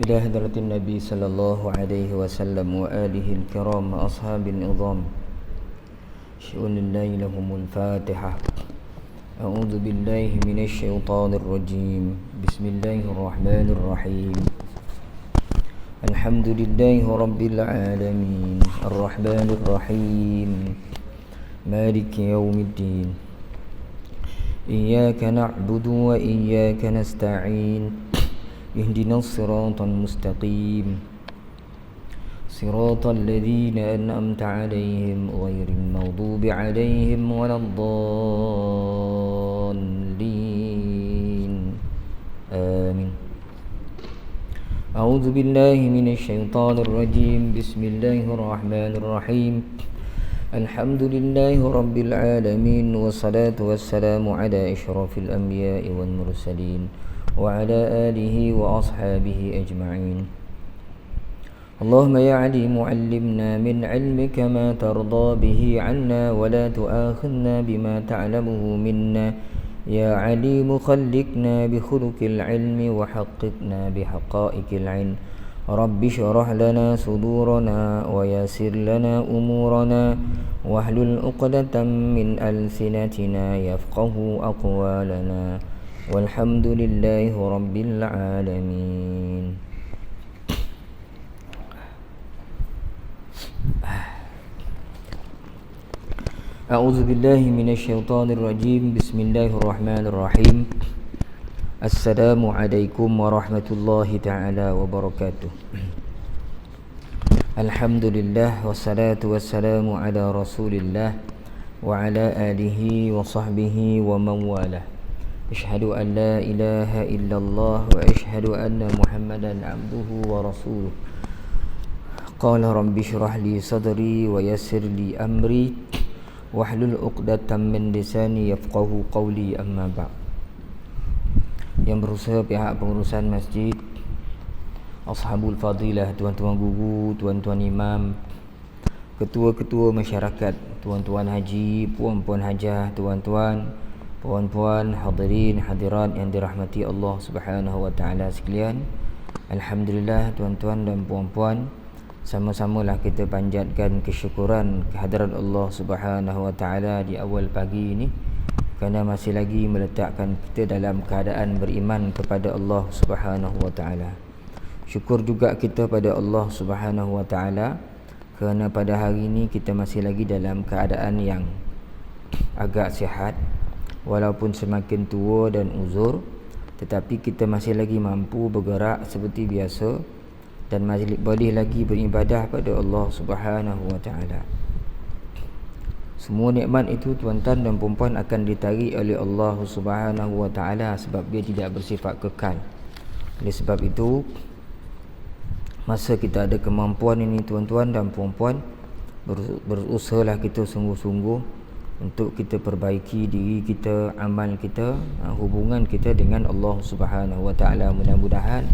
إلى حضرة النبي صلى الله عليه وسلم وآله الكرام أصحاب النظام شؤون الله لهم الفاتحة. أعوذ بالله من الشيطان الرجيم. بسم الله الرحمن الرحيم. الحمد لله رب العالمين الرحمن الرحيم مالك يوم الدين. إياك نعبد وإياك نستعين. اهدنا الصراط المستقيم صراط الذين أنعمت عليهم غير المغضوب عليهم ولا الضالين آمين. أعوذ بالله من الشيطان الرجيم. بسم الله الرحمن الرحيم. الحمد لله رب العالمين والصلاة والسلام على أشرف الأنبياء والمرسلين وعلى آله وأصحابه أجمعين. اللهم يا عليم علمنا من علمك ما ترضى به عنا ولا تؤاخذنا بما تعلمه منا. يا عليم خلقنا بخلق العلم وحققنا بحقائق العلم. رب اشرح لنا صدورنا ويسر لنا أمورنا واحلل عقدة من ألسنتنا يفقه أقوالنا والحمد لله رب العالمين. أعوذ بالله من الشيطان الرجيم. بسم الله الرحمن الرحيم. السلام عليكم ورحمة الله تعالى وبركاته. الحمد لله والصلاة والسلام على رسول الله وعلى آله وصحبه ومن والاه. أشهد أن لا إله إلا الله وأشهد أن محمدا عبده ورسوله. قال رب اشرح لي صدري ويسر لي أمري واحلل عقدة من لساني يفقهوا قولي. أما بعد. Yang berusaha pihak pengurusan masjid, ashabul fadilah, tuan-tuan guru, tuan-tuan imam, ketua-ketua masyarakat, tuan-tuan haji, puan-puan hajah, tuan-tuan, puan-puan, hadirin, hadirat yang dirahmati Allah Subhanahu wa taala sekalian. Alhamdulillah tuan-tuan dan puan-puan, sama-samalah kita panjatkan kesyukuran kehadiran Allah Subhanahu wa taala di awal pagi ini, kerana masih lagi meletakkan kita dalam keadaan beriman kepada Allah Subhanahu wa taala. Syukur juga kita pada Allah Subhanahu wa taala kerana pada hari ini kita masih lagi dalam keadaan yang agak sihat, walaupun semakin tua dan uzur, tetapi kita masih lagi mampu bergerak seperti biasa dan masih boleh lagi beribadah pada Allah Subhanahu wa taala. Semua nikmat itu tuan-tuan dan puan-puan akan ditarik oleh Allah Subhanahu wa taala sebab dia tidak bersifat kekal. Oleh sebab itu, masa kita ada kemampuan ini tuan-tuan dan puan-puan, berusahalah kita sungguh-sungguh untuk kita perbaiki diri kita, amal kita, hubungan kita dengan Allah Subhanahu wa taala. Mudah-mudahan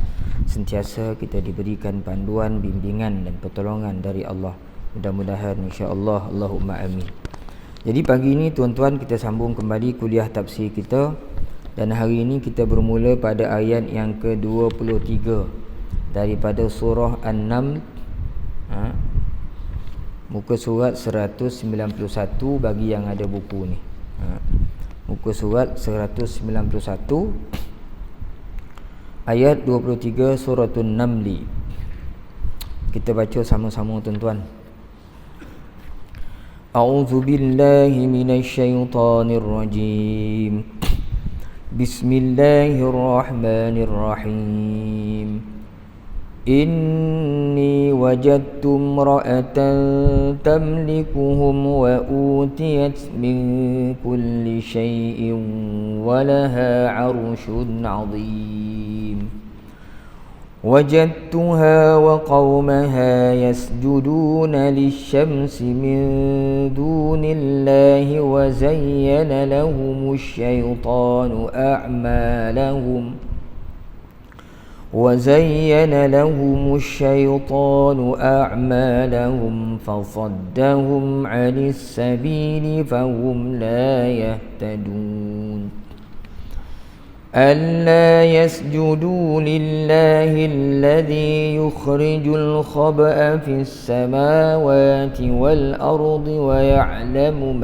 sentiasa kita diberikan panduan, bimbingan dan pertolongan dari Allah. Mudah-mudahan insya-Allah. Allahumma amin. Jadi pagi ini tuan-tuan kita sambung kembali kuliah tafsir kita, dan hari ini kita bermula pada ayat yang ke-23 daripada surah An-Naml, muka surat 191 bagi yang ada buku ni. Muka surat 191 ayat 23 surah An-Naml. Kita baca sama-sama tuan-tuan. A'udzu billahi minasy syaithanir rajim. Bismillahirrahmanirrahim. Inni wajadtu imra'atan tamlikuhum wa utiyat min kulli syai'in wa laha 'arsyun 'azim. وجدتها وقومها يسجدون للشمس من دون الله وزين لهم الشيطان أعمالهم فصدهم عن السبيل فهم لا يهتدون. ألا يسجدوا لله الذي يخرج الخبأ في السماوات والأرض ويعلم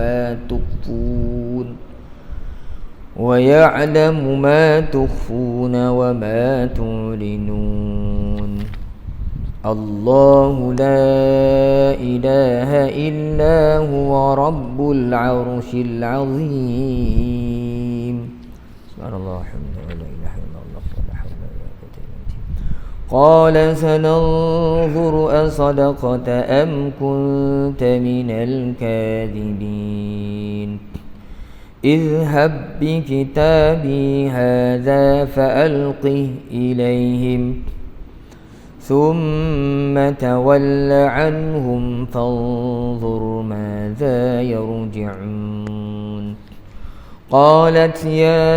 ما تخفون وما تعلنون الله لا إله إلا هو رب العرش العظيم سبحان الله الحمد لله لا إله إلا الله ولا حول ولا قوة إلا بالله قال سننظر أصدقت أم كنت من الكاذبين اذهب بكتابي هذا فألقه إليهم ثم تول عنهم فانظر ماذا يرجعون قالت يا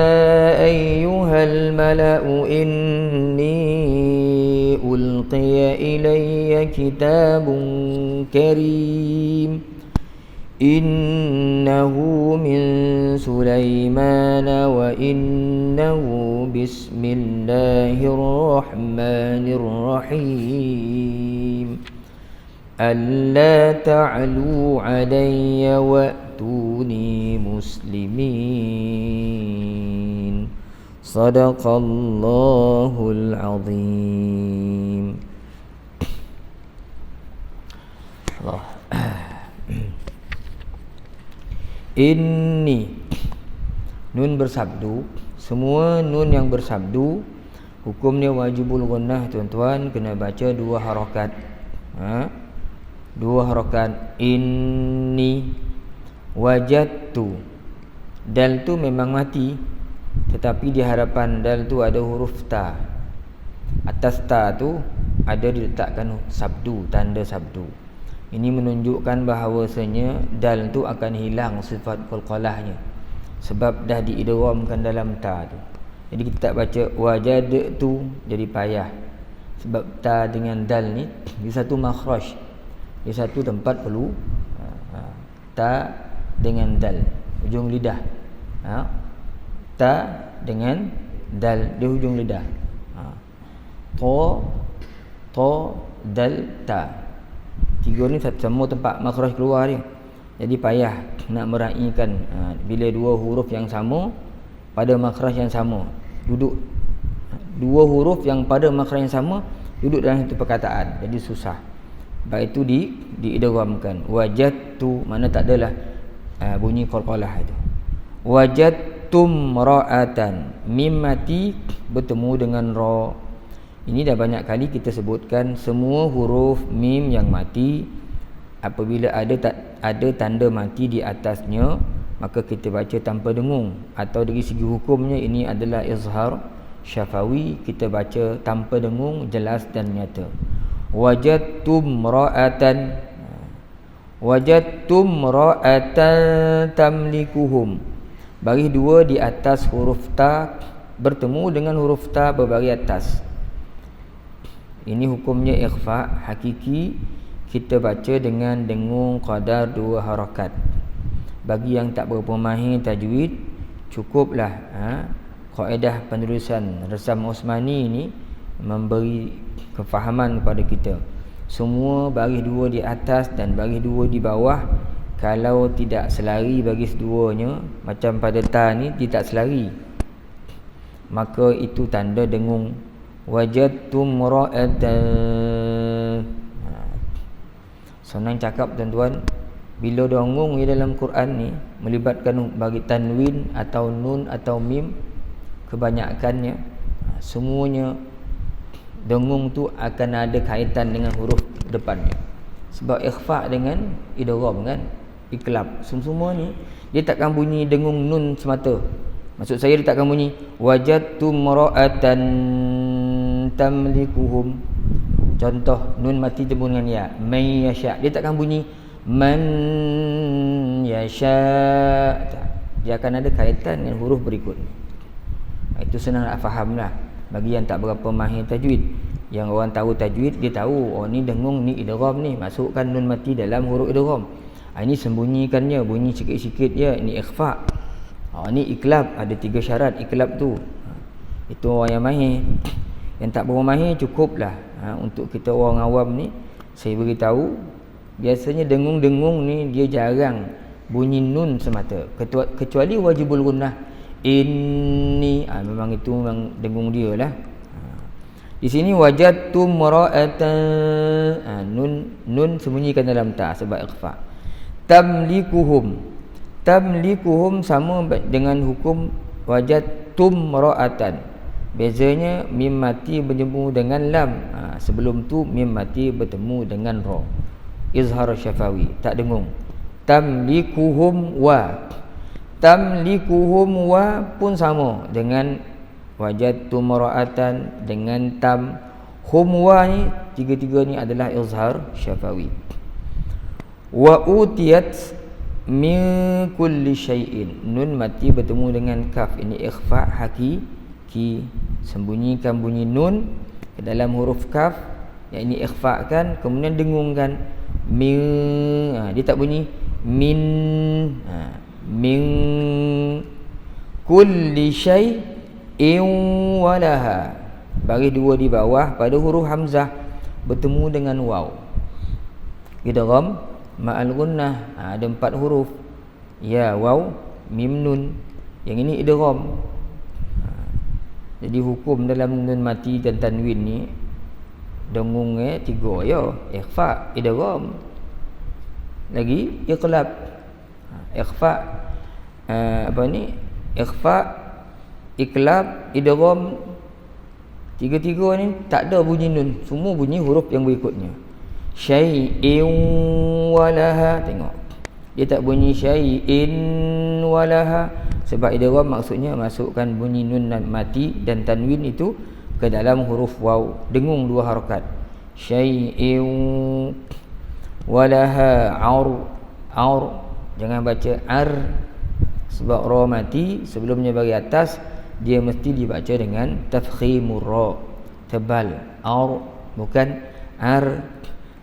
أيها الملأ إني ألقي إلي كتاب كريم إنه من سليمان وإنه بسم الله الرحمن الرحيم ألا تعلوا علي وأتوني مسلمين صدق الله العظيم الله Inni nun bersabdu, semua nun yang bersabdu hukumnya wajibul gunnah tuan-tuan, kena baca dua harakat. Dua harakat. Inni wajadtu. Dal tu memang mati, tetapi di hadapan dal tu ada huruf ta. Atas ta tu ada diletakkan sabdu, tanda sabdu. Ini menunjukkan bahawasanya dal tu akan hilang sifat qalqalahnya sebab dah diidghamkan dalam ta tu. Jadi kita tak baca wajadtu jadi payah sebab ta dengan dal ni di satu makhraj, di satu tempat perlu ta dengan dal hujung lidah. Ta dengan dal di hujung lidah. To dal ta. Tiga ni semua tempat makhraj keluar dia. Jadi payah nak meraihkan bila dua huruf yang sama pada makhraj yang sama. Duduk dua huruf yang pada makhraj yang sama duduk dalam satu perkataan. Jadi susah. Baik itu diidghamkan. Wajadtu mana tak adalah bunyi qalqalah itu. Wajadtum ra'atan. Mim mati bertemu dengan ra. Ini dah banyak kali kita sebutkan, semua huruf mim yang mati apabila ada tanda mati di atasnya maka kita baca tanpa dengung, atau dari segi hukumnya ini adalah izhar syafawi, kita baca tanpa dengung, jelas dan nyata. Wajadtum ra'atan tamlikuhum. Baris dua di atas huruf ta bertemu dengan huruf ta berbaris atas. Ini hukumnya ikhfa hakiki, kita baca dengan dengung qadar dua harakat. Bagi yang tak berapa mahir tajwid, cukuplah kaedah penulisan Resam Osmani ini memberi kefahaman kepada kita. Semua baris dua di atas dan baris dua di bawah, kalau tidak selari baris duanya macam pada ta ni tidak selari, maka itu tanda dengung. Wajadtum ra'atan. Senang cakap tuan-tuan, bila dengung di dalam Quran ni melibatkan bagi tanwin atau nun atau mim, kebanyakannya semuanya dengung tu akan ada kaitan dengan huruf depannya. Sebab ikhfa dengan idgham kan, iklab. Semua ni dia takkan bunyi dengung nun semata. Maksud saya dia takkan bunyi wajadtum ra'atan tamlikuhum. Contoh nun mati temu dengan ya, man yasha. Dia takkan bunyi man yasha. Dia akan ada kaitan dengan huruf berikut. Itu senang nak fahamlah bagi yang tak berapa mahir tajwid. Yang orang tahu tajwid, dia tahu oh ni dengung, ni idgham, ni masukkan nun mati dalam huruf idgham. Ini sembunyikannya, bunyi sikit-sikit je, ni ikhfa. Ni iklab, ada 3 syarat iklab tu. Itu orang yang mahir. Yang tak berapa mahir cukuplah. Untuk kita orang awam ni, saya beritahu, biasanya dengung-dengung ni dia jarang bunyi nun semata, kecuali wajibul gunnah. Inni, memang itu memang dengung dia lah. Di sini wajadtum mara'atan, nun sembunyikan dalam ta sebab ikhfa. Tamlikuhum sama dengan hukum wajadtum mara'atan. Bezanya mim mati bertemu dengan lam. Sebelum tu mim mati bertemu dengan ra. Izhar syafawi, tak dengung. Tamlikuhum wa pun sama dengan wajadtum mara'atan dengan tam. Hum wa ni, tiga-tiga ni adalah izhar syafawi. Wa utiyat min kulli syai'in, nun mati bertemu dengan kaf, ini ikhfa hakiki, sembunyikan bunyi nun ke dalam huruf kaf, yang ini ikhfakan, kemudian dengungkan min, dia tak bunyi min, min kulli syai'in walaha, bagi dua di bawah pada huruf hamzah bertemu dengan waw. Idgham ma'al gunnah, ada 4 huruf, ya, waw, mim, nun. Yang ini idgham. Jadi hukum dalam nun mati dan tanwin ni dengung 3 ya, ikhfa, idgham, lagi iqlab. Ikhfa ikhfa, iqlab, idgham, tiga-tiga ni tak ada bunyi nun, semua bunyi huruf yang berikutnya. Syai'in walaha, tengok dia tak bunyi syai'in walaha, sebab idgham maksudnya masukkan bunyi nun mati dan tanwin itu ke dalam huruf waw, dengung 2 harakat. Syai'in walaha aur, jangan baca ar, sebab ra mati sebelumnya bagi atas, dia mesti dibaca dengan tafkhimur ra, tebal. Aur, bukan ar.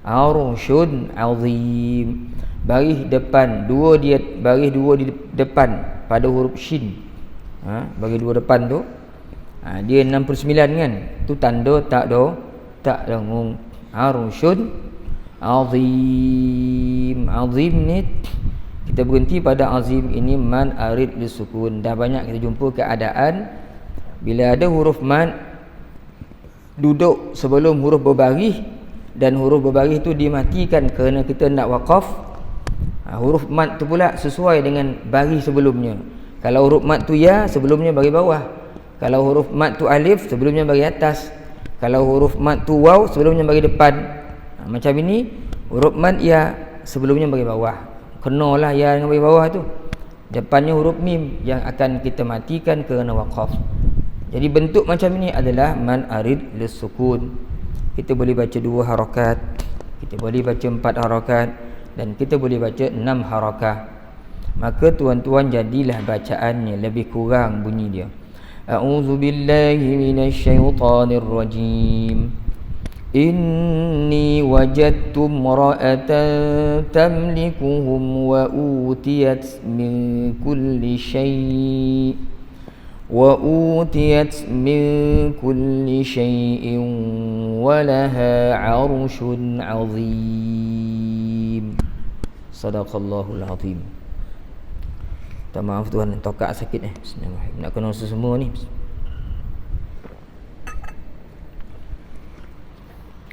Arushun azim, baris depan dua, dia baris 2 di depan pada huruf shin. Bagi 2 depan tu, dia 69 kan, tu tanda tak dengung. Arushun azim, azim ni kita berhenti pada azim ini man arid lisukun. Dah banyak kita jumpa keadaan bila ada huruf man duduk sebelum huruf berbaris, dan huruf berbaris tu dimatikan kerana kita nak waqaf. Huruf mat tu pula sesuai dengan baris sebelumnya. Kalau huruf mat tu ya, sebelumnya bagi bawah. Kalau huruf mat tu alif, sebelumnya bagi atas. Kalau huruf mat tu waw, sebelumnya bagi depan. Macam ini, huruf mat ya, sebelumnya bagi bawah. Kenalah ya dengan bagi bawah tu. Depannya huruf mim yang akan kita matikan kerana waqaf. Jadi bentuk macam ini adalah man arid lisukun. Kita boleh baca 2 harakat, kita boleh baca 4 harakat, dan kita boleh baca 6 harakat. Maka tuan-tuan jadilah bacaannya lebih kurang bunyi dia. A'udzubillahi minasyaitonirrajim. Inni wajadtum ra'atan tamlikuhum wa utiyat min kulli syai' وَأُوتِيَتْ مِنْ كُلِّ شَيْءٍ وَلَهَا عَرْشٌ عَظِيمٌ. Sadaqallahul azim. Minta maaf Tuhan, tokak sakit Bismillahirrahmanirrahim. Nak kena usaha semua ni.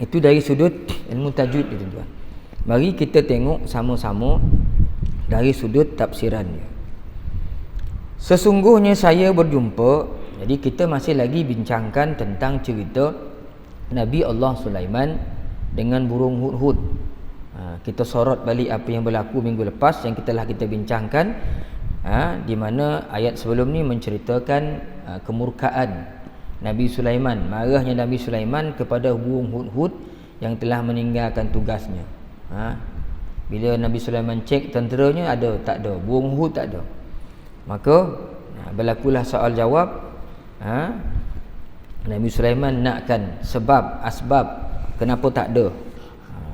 Itu dari sudut ilmu tajwid ni tuan-tuan. Mari kita tengok sama-sama dari sudut tafsiran dia. Sesungguhnya saya berjumpa, jadi kita masih lagi bincangkan tentang cerita Nabi Allah Sulaiman dengan burung hudhud. Kita sorot balik apa yang berlaku minggu lepas yang kita bincangkan, di mana ayat sebelum ni menceritakan kemurkaan Nabi Sulaiman, marahnya Nabi Sulaiman kepada burung hudhud yang telah meninggalkan tugasnya. Bila Nabi Sulaiman cek tenteranya ada tak ada, burung hudhud tak ada. Maka berlakulah soal jawab. Nabi Sulaiman nakkan asbab kenapa tak ada.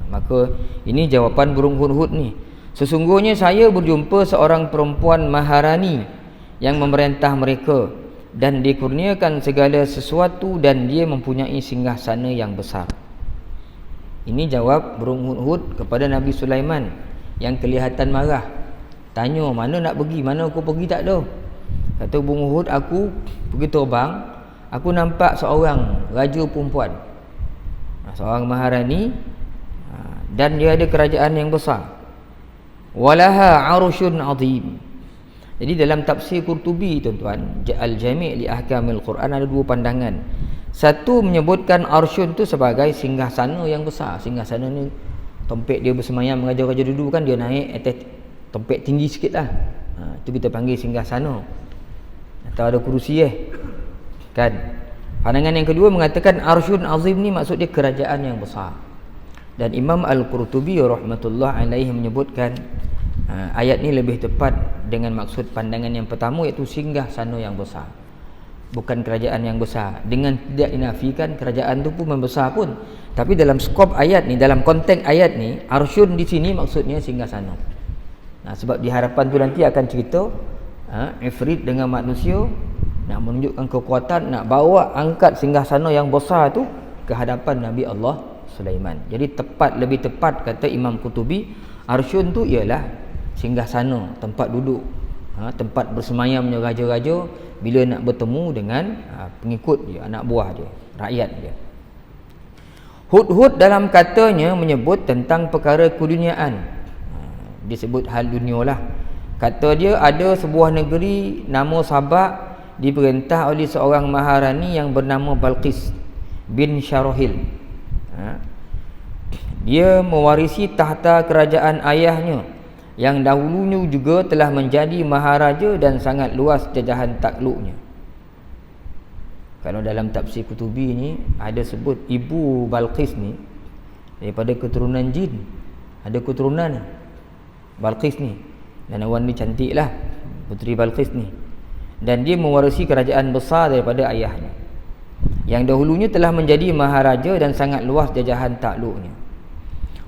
Maka ini jawapan burung hudhud ni. Sesungguhnya saya berjumpa seorang perempuan maharani yang memerintah mereka. dan dikurniakan segala sesuatu dan dia mempunyai singgasana yang besar. Ini jawab burung hudhud kepada Nabi Sulaiman yang kelihatan marah. Tanya, mana nak pergi, mana aku pergi tak ada. Kata burung hudhud, aku pergi terbang, aku nampak seorang raja perempuan, seorang maharani, dan dia ada kerajaan yang besar. Walaha arsyun azim. Jadi dalam tafsir Qurtubi, tuan-tuan, Al-Jami' li Ahkamil Quran, ada dua pandangan. Satu menyebutkan arsyun tu sebagai singgasana yang besar. Singgasana ni tempat dia bersemayam raja-raja dulu kan, dia naik atas tempat tinggi sikit lah. Itu kita panggil singgasana. Atau ada kerusi kan. Pandangan yang kedua mengatakan arsyun azim ni maksud dia kerajaan yang besar. Dan Imam Al-Qurtubi rahmatullah alaihi menyebutkan ayat ni lebih tepat dengan maksud pandangan yang pertama, iaitu singgah sana yang besar, bukan kerajaan yang besar. Dengan tidak dinafikan kerajaan tu pun membesar pun, tapi dalam skop ayat ni, dalam konteks ayat ni, arsyun di sini maksudnya singgah sana. Sebab di harapan tu nanti akan cerita Ifrit dengan manusia nak menunjukkan kekuatan, nak bawa angkat singgah sana yang besar tu ke hadapan Nabi Allah Sulaiman. Jadi lebih tepat kata Imam Qurtubi, arsyun tu ialah singgasana, tempat duduk, tempat bersemayamnya raja-raja bila nak bertemu dengan pengikut dia, anak buah dia, rakyat dia. Hudhud dalam katanya menyebut tentang perkara keduniaan. Disebut hal dunia lah. Kata dia ada sebuah negeri nama Sabak, diperintah oleh seorang maharani yang bernama Balqis bin Syarahil. Dia mewarisi tahta kerajaan ayahnya yang dahulunya juga telah menjadi maharaja dan sangat luas jajahan takluknya. Kalau dalam tafsir Qurtubi ni ada sebut ibu Balqis ni daripada keturunan jin. Ada keturunan Balqis ni, dan awan ni cantik lah, puteri Balqis ni. Dan dia mewarisi kerajaan besar daripada ayahnya yang dahulunya telah menjadi maharaja dan sangat luas jajahan takluknya.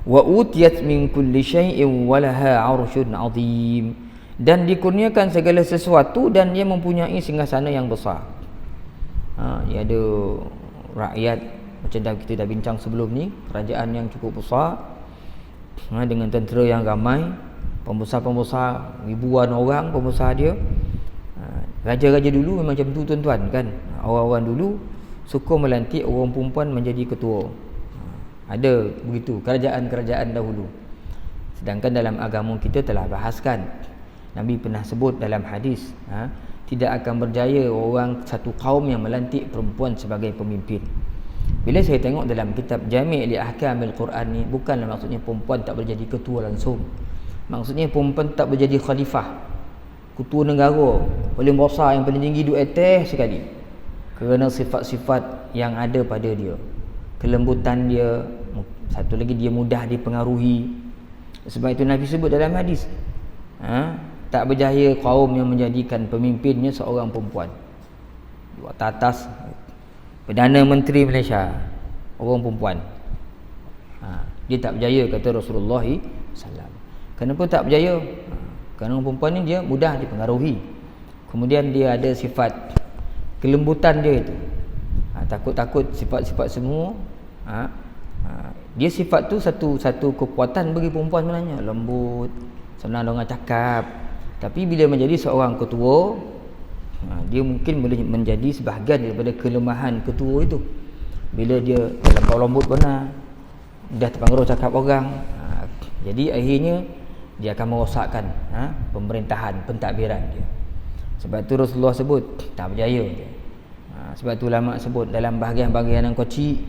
Wa utiyat min kulli syai'in walaha 'arsyun 'azim. Dan dikurniakan segala sesuatu dan dia mempunyai singgasana yang besar. Dia ada rakyat macam kita dah bincang sebelum ni, kerajaan yang cukup besar, dengan tentera yang ramai, pembesar-pembesar, ribuan orang pembesar dia. Raja-raja dulu memang macam tu, tuan-tuan kan. Orang-orang dulu suka melantik orang perempuan menjadi ketua. Ada begitu kerajaan-kerajaan dahulu. Sedangkan dalam agama kita telah bahaskan, Nabi pernah sebut dalam hadis, tidak akan berjaya orang satu kaum yang melantik perempuan sebagai pemimpin. Bila saya tengok dalam kitab Jami' li Ahkamil Quran ni, bukanlah maksudnya perempuan tak boleh jadi ketua langsung. Maksudnya perempuan tak boleh jadi khalifah, ketua negara paling besar yang paling tinggi duduk atas sekali, kerana sifat-sifat yang ada pada dia. Kelembutan dia, satu lagi dia mudah dipengaruhi. Sebab itu Nabi sebut dalam hadis, tak berjaya kaum yang menjadikan pemimpinnya seorang perempuan. Di atas Perdana Menteri Malaysia orang perempuan, dia tak berjaya, kata Rasulullah SAW. Kenapa tak berjaya? Kerana orang perempuan ni dia mudah dipengaruhi. Kemudian dia ada sifat kelembutan dia itu, takut-takut sifat-sifat semua. Dia sifat tu satu kekuatan bagi perempuan sebenarnya, lembut, senang orang cakap. Tapi bila menjadi seorang ketua, dia mungkin boleh menjadi sebahagian daripada kelemahan ketua itu. Bila dia terlampau lembut benar, dah terpengaruh cakap orang, jadi akhirnya dia akan merosakkan pemerintahan, pentadbiran dia. Sebab tu Rasulullah sebut tak berjaya dia. Sebab tu ulama sebut dalam bahagian-bahagian yang kecil,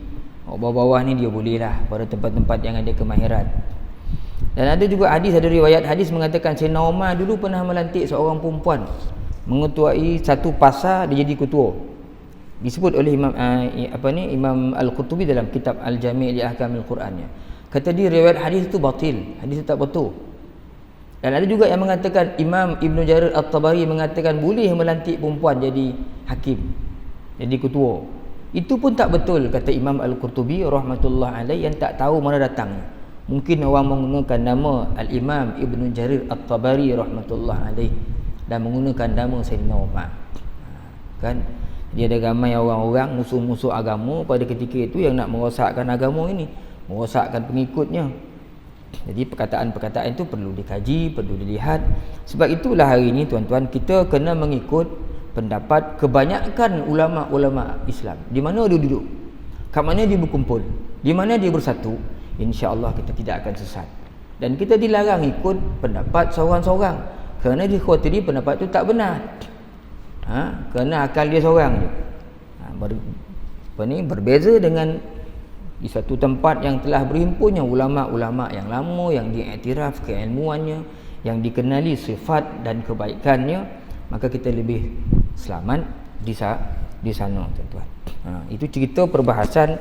bawah-bawah ni dia boleh lah pada tempat-tempat yang ada kemahiran. Dan ada juga hadis, ada riwayat hadis mengatakan Sayyidina Umar dulu pernah melantik seorang perempuan mengetuai satu pasar, dia jadi ketua. Disebut oleh Imam Al-Qurtubi dalam kitab Al-Jami' li Ahkamil Qurannya. Kata dia riwayat hadis itu batil, hadis itu tak betul. Dan ada juga yang mengatakan, Imam Ibn Jarir At-Tabari mengatakan boleh melantik perempuan jadi hakim, jadi ketua. Itu pun tak betul, kata Imam Al-Qurtubi rahmatullah alaih, yang tak tahu mana datang. Mungkin orang menggunakan nama Al-Imam Ibn Jarir At-Tabari rahmatullah alaih dan menggunakan nama Sayyidina Umar. kan. Dia ada ramai orang-orang musuh-musuh agama pada ketika itu yang nak merosakkan agama ini, merosakkan pengikutnya. Jadi perkataan-perkataan itu perlu dikaji, perlu dilihat. Sebab itulah hari ini tuan-tuan, kita kena mengikut pendapat kebanyakan ulama-ulama Islam. Di mana dia duduk, kat mana dia berkumpul, di mana dia bersatu, insya-Allah kita tidak akan sesat. Dan kita dilarang ikut pendapat seorang-seorang kerana dikhawatiri pendapat itu tak benar. Kerana akal dia seorang je. Berbeza dengan di satu tempat yang telah berhimpunnya ulama-ulama yang lama, yang diiktiraf keilmuannya, yang dikenali sifat dan kebaikannya, maka kita lebih selamat di sana tuan-tuan. Itu cerita perbahasan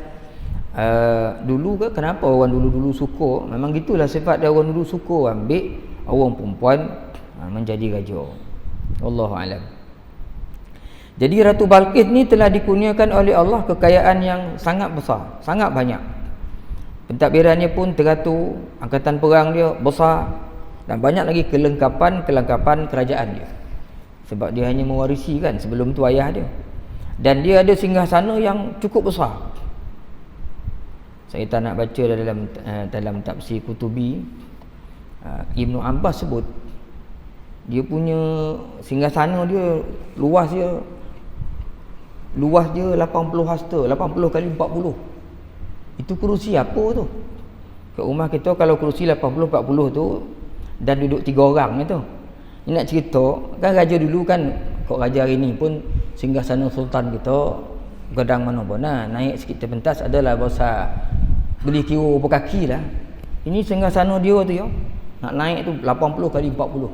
dulu ke kenapa orang dulu-dulu suka, memang gitulah sifat dia, orang dulu suka ambil orang perempuan menjadi raja. Wallahu alam. Jadi Ratu Balqis ni telah dikurniakan oleh Allah kekayaan yang sangat besar, sangat banyak. Pentadbirannya pun teratur, angkatan perang dia besar dan banyak lagi kelengkapan kerajaan dia. Sebab dia hanya mewarisi kan sebelum tu ayah dia. Dan dia ada singgasana yang cukup besar. Saya tak nak baca dalam tafsir Qutubi, Ibnu Abbas sebut dia punya singgasana dia luas dia 80 hasta, 80 kali 40. Itu kerusi apa tu? Kat rumah kita kalau kerusi 80 40 tu dan duduk 3 orang tu. Ni nak cerita, kan raja dulu kan, kok raja hari ni pun singgasana sultan kita gedang mana pun naik sikit terpentas adalah bahasa beli kira berkaki lah. Ini singgasana dia tu ya. Nak naik tu 80 kali 40.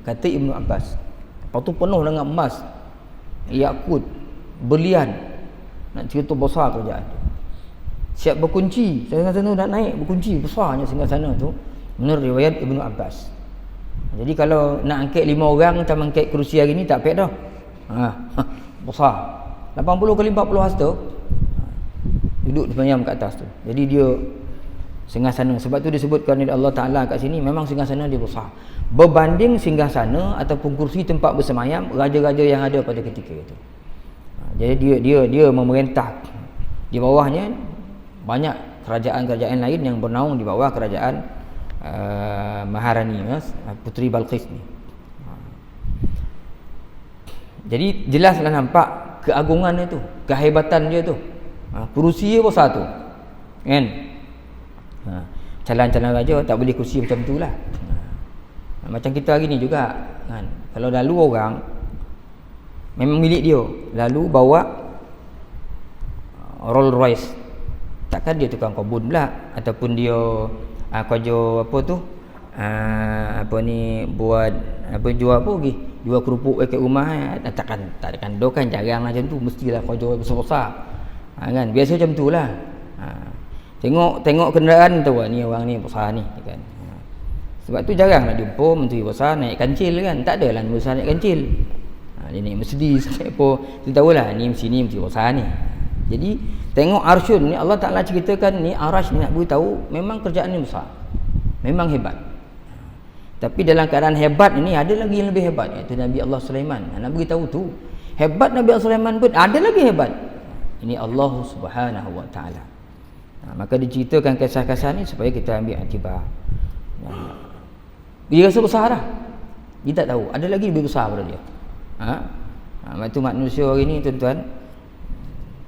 Kata Ibnu Abbas. Lepas tu penuh dengan emas, yakut, berlian. Nak cerita besar kerajaan tu. Siap berkunci, singgasana nak naik berkunci besarnya singgasana tu menurut riwayat Ibnu Abbas. Jadi kalau nak angkat 5 orang macam angkat kerusi hari ni tak payah dah. Besar. 80 kali 40 hasta. Duduk semayam kat atas tu. Jadi dia singgasana, sebab tu disebutkan oleh Allah Taala kat sini memang singgasana dia besar. Berbanding singgasana ataupun kursi tempat bersemayam raja-raja yang ada pada ketika itu. Jadi dia memerintah. Di bawahnya banyak kerajaan-kerajaan lain yang bernaung di bawah kerajaan Maharani, Puteri Balqis ni. Jadi jelaslah nampak keagungan dia tu, kehebatan dia tu. Kerusi dia besar tu. Kan? Calon-calon raja tak boleh kursi macam tu lah. Macam kita hari ni juga kan. Kalau lalu orang memang milik dia, lalu bawa Rolls Royce, takkan dia tukang kebun pula, ataupun dia kerja apa tu, apa ni, buat apa, jual apa lagi, jual kerupuk dekat rumah. Takkan do kan, jarang lah macam tu, mestilah kerja besar-besar. Kan biasa macam tu lah. Tengok kenderaan tu, ni orang ni besar ni kan. Sebab tu jarang nak jumpa menteri besar naik kancil kan. Tak adalah menteri besar naik kancil. Dia naik Mercedes apa, tu tahulah ni menteri besar ni. Jadi tengok arsyun ni, Allah Taala ceritakan ni arash ni, nak beritahu memang kerjaan ni besar, memang hebat. Tapi dalam keadaan hebat ini ada lagi yang lebih hebat, iaitu Nabi Allah Sulaiman. Nak beritahu tu hebat Nabi Allah Sulaiman pun ada lagi hebat. Ini Allah Subhanahu Wa Taala. Maka diceritakan kisah-kisah ni supaya kita ambil iktibar. Dia rasa besar dah, dia tak tahu ada lagi lebih besar daripada dia. Itu manusia hari ni tuan-tuan,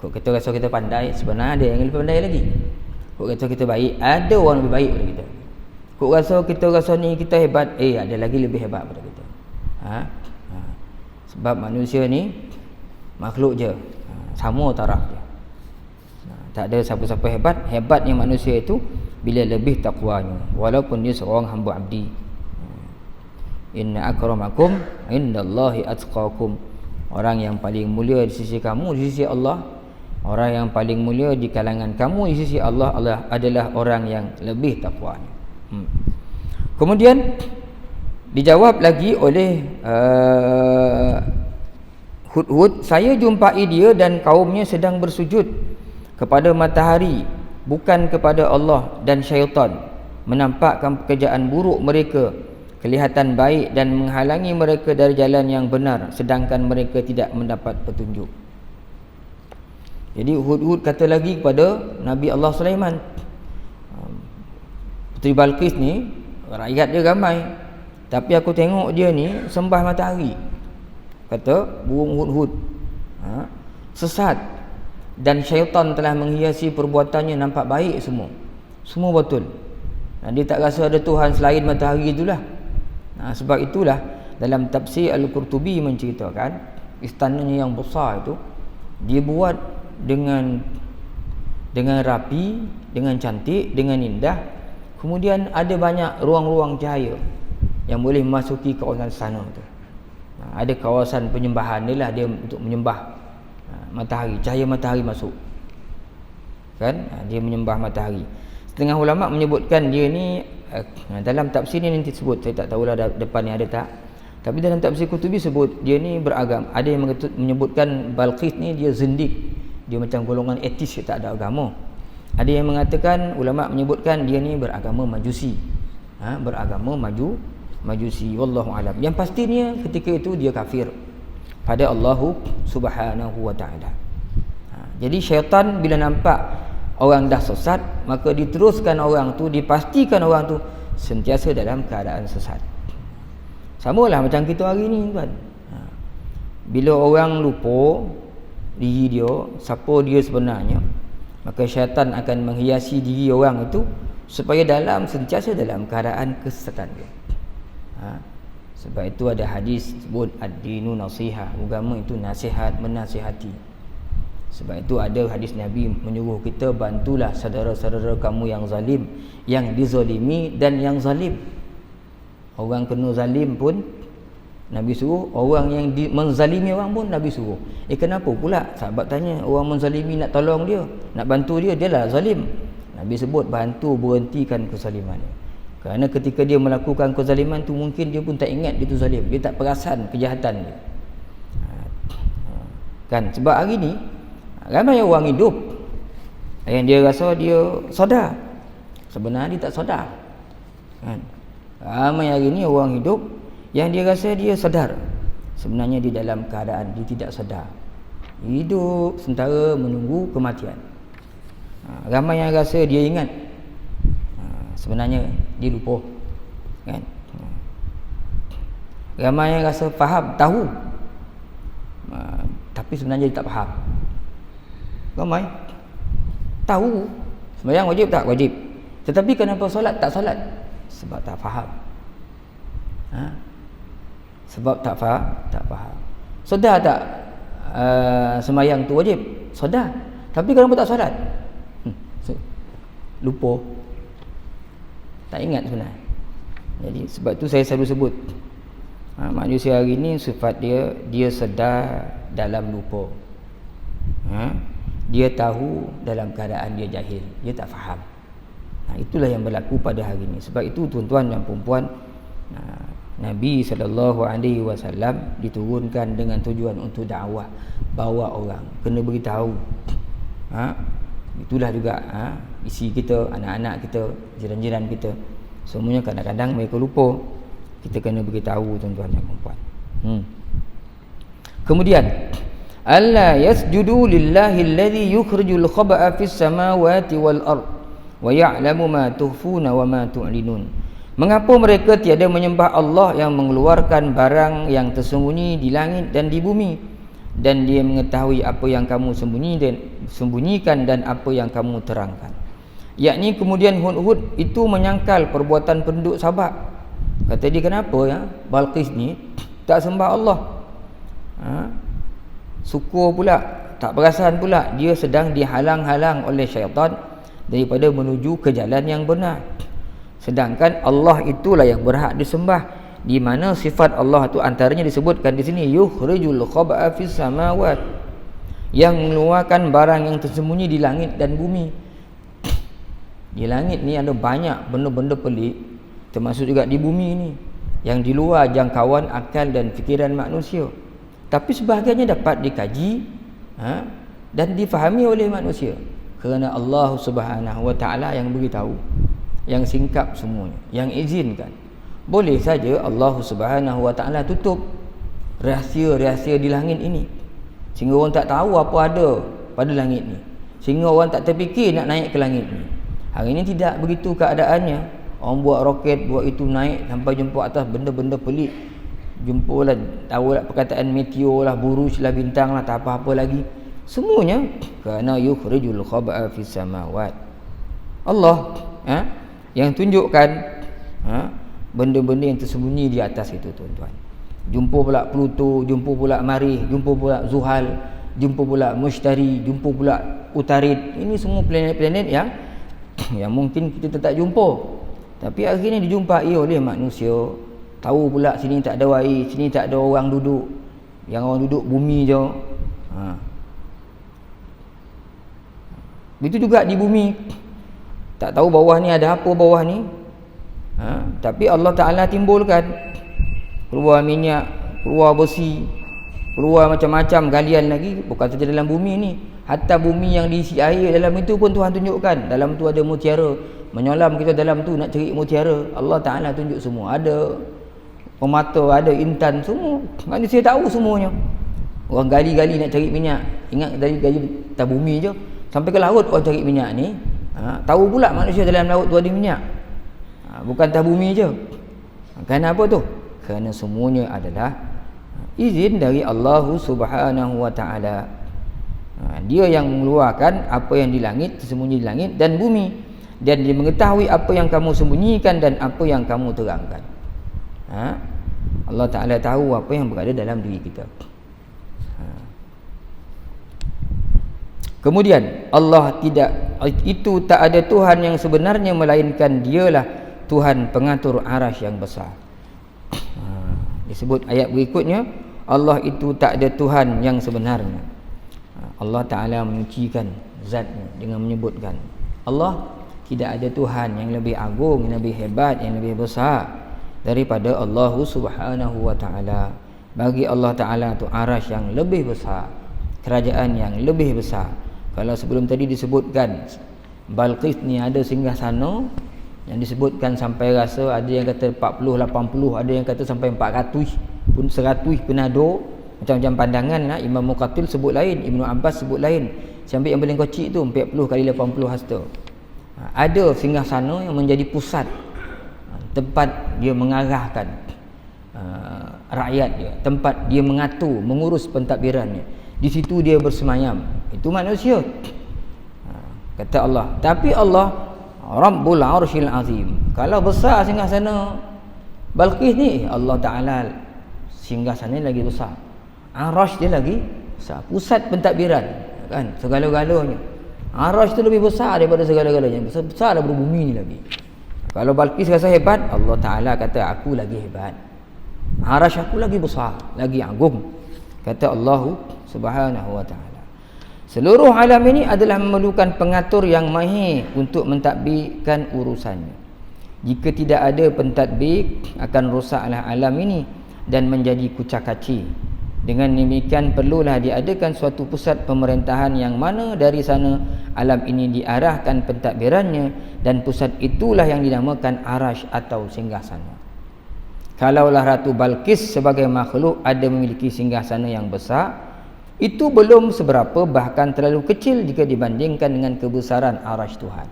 kok kita rasa kita pandai, sebenarnya ada yang lebih pandai lagi. Kok rasa kita baik, ada orang lebih baik daripada kita. Kok kita rasa ni kita hebat, ada lagi lebih hebat daripada kita. Sebab manusia ni makhluk je, sama taraf dia. Tak ada siapa-siapa hebat. Hebatnya manusia itu bila lebih takwanya, walaupun dia seorang hamba abdi. Inna akramakum indallahi atqakum. Orang yang paling mulia di sisi kamu, di sisi Allah, orang yang paling mulia di kalangan kamu di sisi Allah adalah orang yang lebih takwanya. Kemudian dijawab lagi oleh Hudhud, saya jumpai dia dan kaumnya sedang bersujud kepada matahari, bukan kepada Allah, dan syaitan menampakkan pekerjaan buruk mereka kelihatan baik dan menghalangi mereka dari jalan yang benar sedangkan mereka tidak mendapat petunjuk. Jadi Hud kata lagi kepada Nabi Allah Sulaiman, Puteri Balqis ni rakyat dia ramai, tapi aku tengok dia ni sembah matahari. Kata burung hud-hud, sesat, dan syaitan telah menghiasi perbuatannya nampak baik semua. Semua betul. Dan dia tak rasa ada Tuhan selain matahari itulah. Sebab itulah dalam tafsir Al-Qurtubi menceritakan istananya yang besar itu dia buat dengan rapi, dengan cantik, dengan indah. Kemudian ada banyak ruang-ruang cahaya yang boleh memasuki kawasan sana tu. Ada kawasan penyembahan dia lah, dia untuk menyembah matahari, cahaya matahari masuk. Kan? Dia menyembah matahari. Setengah ulama menyebutkan dia ni dalam tafsir ni nanti sebut, saya tak tahulah depan ni ada tak. Tapi dalam tafsir Qurtubi sebut dia ni beragam. Ada yang menyebutkan Balqis ni dia zindik, dia macam golongan etis, dia tak ada agama. Ada yang mengatakan, ulama menyebutkan dia ni beragama Majusi. Beragama Majusi, wallahu alam. Yang pastinya ketika itu dia kafir pada Allah Subhanahu wa taala. Jadi syaitan bila nampak orang dah sesat, maka diteruskan orang tu, dipastikan orang tu sentiasa dalam keadaan sesat. Samalah macam kita hari ni tuan. Bila orang lupa diri dia, siapa dia sebenarnya, maka syaitan akan menghiasi diri orang itu supaya sentiasa dalam keadaan kesesatan dia. Sebab itu ada hadis sebut ad-dinu nasihah, agama itu nasihat, menasihati. Sebab itu ada hadis Nabi menyuruh kita bantulah saudara-saudara kamu yang zalim, yang dizalimi dan yang zalim. Orang kena zalim pun Nabi suruh, orang yang menzalimi orang pun Nabi suruh. Kenapa pula? Sahabat tanya, orang menzalimi nak tolong dia, nak bantu dia, dia lah zalim. Nabi sebut bantu berhentikan kezaliman dia. Kerana ketika dia melakukan kezaliman tu mungkin dia pun tak ingat dia tu zalim, dia tak perasan kejahatan dia. Kan? Sebab hari ni ramai orang hidup yang dia rasa dia sedar, sebenarnya dia tak sedar. Kan? Ramai hari ni orang hidup yang dia rasa dia sedar, sebenarnya di dalam keadaan dia tidak sedar. Hidup sementara menunggu kematian. Ramai yang rasa dia ingat, sebenarnya dia lupa. Kan? Ramai yang rasa faham, tahu, tapi sebenarnya dia tak faham. Ramai tahu sembahyang wajib tak wajib, tetapi kenapa solat tak solat? Sebab tak faham. Sebab tak faham. Sedar tak sembahyang tu wajib? Sedar, tapi kenapa tak solat? Lupa, tak ingat sebenarnya. Jadi sebab tu saya selalu sebut, manusia hari ni sifat dia sedar dalam lupa. Dia tahu dalam keadaan dia jahil, dia tak faham. Itulah yang berlaku pada hari ini. Sebab itu tuan-tuan dan puan-puan, Nabi SAW diturunkan dengan tujuan untuk dakwah, bawa orang, kena beritahu. Itulah juga isi kita, anak-anak kita, jiran-jiran kita, semuanya kadang-kadang mereka lupa. Kita kena beritahu tuan-tuan dan puan-puan. Kemudian alla yasjudu lillahi alladhi yukhrijul khaba'a fis samawati wal ard wa ya'lamu ma tukhfuna wa ma tu'linun. Mengapa mereka tiada menyembah Allah yang mengeluarkan barang yang tersembunyi di langit dan di bumi, dan dia mengetahui apa yang kamu sembunyikan dan apa yang kamu terangkan. Yakni kemudian Hud itu menyangkal perbuatan penduduk Sabak. Kata dia, kenapa ya Balqis ni tak sembah Allah? Syukur pula, tak perasan pula dia sedang dihalang-halang oleh syaitan daripada menuju ke jalan yang benar. Sedangkan Allah itulah yang berhak disembah, di mana sifat Allah itu antaranya disebutkan di sini yukhrijul khaba'a fis samawat, yang mengeluarkan barang yang tersembunyi di langit dan bumi. Di langit ni ada banyak benda-benda pelik, termasuk juga di bumi ni, yang di luar jangkauan akal dan fikiran manusia, tapi sebahagiannya dapat dikaji dan difahami oleh manusia, kerana Allah Subhanahu wa taala yang beritahu, yang singkap semuanya, yang izinkan. boleh saja Allah Subhanahu Wa Taala tutup rahsia-rahsia di langit ini, sehingga orang tak tahu apa ada pada langit ni, sehingga orang tak terfikir nak naik ke langit ni. Hari ini tidak begitu keadaannya. Orang buat roket, buat itu naik sampai jumpa atas benda-benda pelik. Jumpalah, tahulah perkataan meteor lah, buruj lah, bintang lah, tak apa-apa lagi. Semuanya kerana yukhrijul khaba'a fis samawat. Allah yang tunjukkan benda-benda yang tersembunyi di atas itu, tuan-tuan. Jumpa pula Pluto, jumpa pula Marikh, jumpa pula Zuhal, jumpa pula Mushtari, jumpa pula Utarid. Ini semua planet-planet yang mungkin kita tak jumpa, tapi akhirnya dijumpai oleh manusia. Tahu pula sini tak ada air, sini tak ada orang duduk, yang orang duduk bumi je. Begitu juga di bumi, tak tahu bawah ni ada apa bawah ni. Tapi Allah Ta'ala timbulkan, keluar minyak, keluar besi, keluar macam-macam galian lagi. Bukan saja dalam bumi ni, hatta bumi yang diisi air dalam itu pun Tuhan tunjukkan. Dalam tu ada mutiara, menyolam kita dalam tu nak cari mutiara, Allah Ta'ala tunjuk semua. Ada permata, ada intan, semua manusia tahu semuanya. Orang gali-gali nak cari minyak, ingat dari gali atas bumi je sampai ke laut orang cari minyak ni. Tahu pula manusia dalam laut tu ada minyak, bukan atas bumi je. Kerana apa tu? Kerana semuanya adalah izin dari Allah Subhanahu Wa Taala. Dia yang mengeluarkan apa yang di langit, tersembunyi di langit dan bumi, dan dia mengetahui apa yang kamu sembunyikan dan apa yang kamu terangkan. Allah Ta'ala tahu apa yang berada dalam diri kita. Kemudian Allah itu tak ada Tuhan yang sebenarnya melainkan dialah Tuhan pengatur arasy yang besar. Disebut ayat berikutnya, Allah itu tak ada Tuhan yang sebenarnya. Allah Ta'ala menyucikan zatnya dengan menyebutkan Allah tidak ada Tuhan yang lebih agung, yang lebih hebat, yang lebih besar daripada Allah Subhanahu Wa Ta'ala. Bagi Allah Ta'ala tu arasy yang lebih besar, kerajaan yang lebih besar. Kalau sebelum tadi disebutkan Balqis ni ada singgasana yang disebutkan sampai rasa ada yang kata 40, 80, ada yang kata sampai 400 pun, 100 pun ada. Macam-macam pandangan lah. Imam Muqatil sebut lain, Ibnu Abbas sebut lain. Sampai yang paling kecil tu 40 kali 80 hasta. Ada singgasana yang menjadi pusat, tempat dia mengarahkan rakyat dia, tempat dia mengatur, mengurus pentadbirannya. Di situ dia bersemayam. Itu manusia. Kata Allah. Tapi Allah Rabbul Arsyil Azim. Kalau besar singgasana Balqis ni, Allah Ta'ala singgasana lagi besar, arasy dia lagi besar, pusat pentadbiran kan, segala-galanya. Arasy tu lebih besar daripada segala-galanya, besar daripada bumi ni lagi. Kalau Balqis rasa hebat, Allah Ta'ala kata aku lagi hebat, arasy aku lagi besar, lagi agung. Kata Allah Subhanahu Wa Ta'ala. Seluruh alam ini adalah memerlukan pengatur yang mahir untuk mentadbirkan urusannya. Jika tidak ada pentadbir, akan rosaklah alam ini dan menjadi kucak-kacir. Dengan demikian perlulah diadakan suatu pusat pemerintahan yang mana dari sana alam ini diarahkan pentadbirannya, dan pusat itulah yang dinamakan arasy atau singgasana. Kalaulah Ratu Balqis sebagai makhluk ada memiliki singgasana yang besar, itu belum seberapa, bahkan terlalu kecil jika dibandingkan dengan kebesaran arasy Tuhan.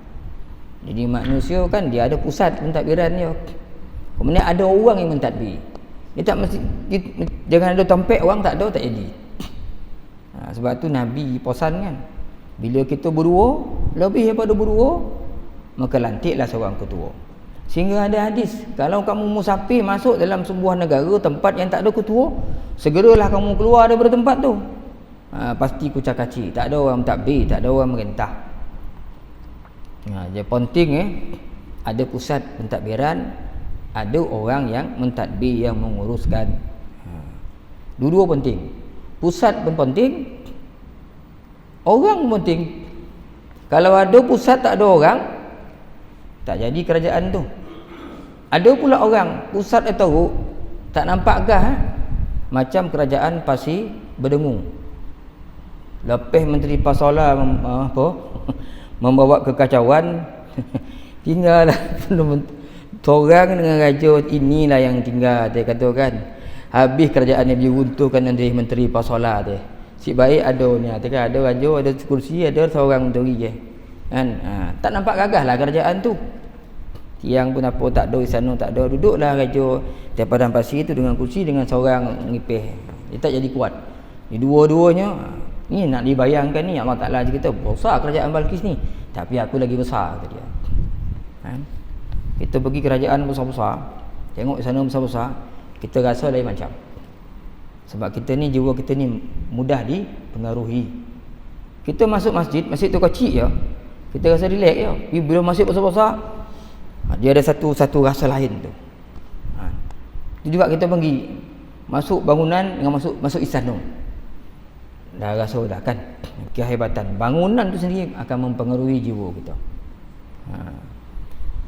Jadi manusia kan dia ada pusat pentadbiran dia, kemudian ada orang yang mentadbir. Dia tak mesti, jangan ada tempat orang tak ada, tak jadi. Sebab tu Nabi pesan kan, bila kita berdua, lebih daripada berdua, maka lantiklah seorang ketua. Sehingga ada hadis, kalau kamu musafir masuk dalam sebuah negara tempat yang tak ada ketua, segeralah kamu keluar daripada tempat tu. Pasti kucak-kacir, tak ada orang mentadbir, tak ada orang merintah. Dia penting ada pusat pentadbiran, ada orang yang mentadbir, yang menguruskan. Dua-dua penting. Pusat pun penting, orang pun penting. Kalau ada pusat tak ada orang, tak jadi kerajaan tu. Ada pula orang, pusat dia teruk, tak nampak gah, macam kerajaan Pasir berdengung. Lepas Menteri Pasola membawa kekacauan, tinggallah Torang dengan raja inilah yang tinggal, dia kata kan. Habis kerajaan yang diruntuhkan oleh menteri pasola dia. Si baik ada ni, dia ada raja, ada kursi, ada seorang menteri je. Kan? Tak nampak gagah lah kerajaan tu. Tiang pun apa tak ada, istana tak ada, duduklah raja di padang pasir tu dengan kursi dengan seorang ngipih. Dia tak jadi kuat. Ni dua-duanya ni nak dibayangkan ni Allah Taala cerita besar kerajaan Balqis ni, tapi aku lagi besar kata dia. Kan? Kita pergi kerajaan besar-besar, tengok sana besar-besar, kita rasa lain macam. Sebab kita ni, jiwa kita ni mudah dipengaruhi. Kita masuk masjid tu kecil je, kita rasa relax je. Tapi bila masjid besar-besar, dia ada satu rasa lain tu. Itu juga kita pergi masuk bangunan dengan masuk istana. Dah rasa dah kan kehebatan. Bangunan tu sendiri akan mempengaruhi jiwa kita.